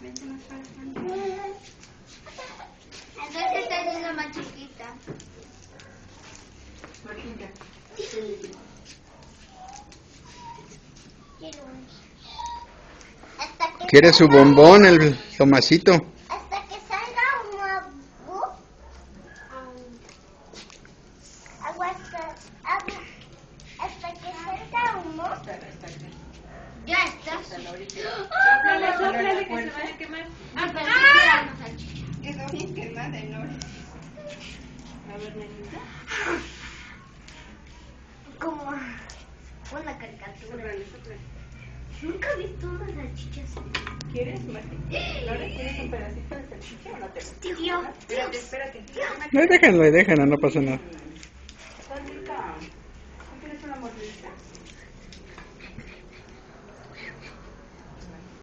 Vente más para acá. Entonces está haciendo más chiquita. Marquita. ¿Quiere su bombón, el Tomasito? Hasta que salga una hasta que salga humo. Ya está. Sóplale, ¡Ah! sóplale, que se van a quemar. Pero sí quedamos salchicha. Quedó bien quemada, Nora. A ver, nenita. Como una caricatura. Sóplale, sóplale. Nunca he visto una salchicha así. ¿Quieres, Marquita? ¿Nora, quieres un pedacito de salchicha o no te gusta? Dios. Espérate, espérate. No, déjenlo, no pasa nada. Está rica. ¿No quieres una mordidita?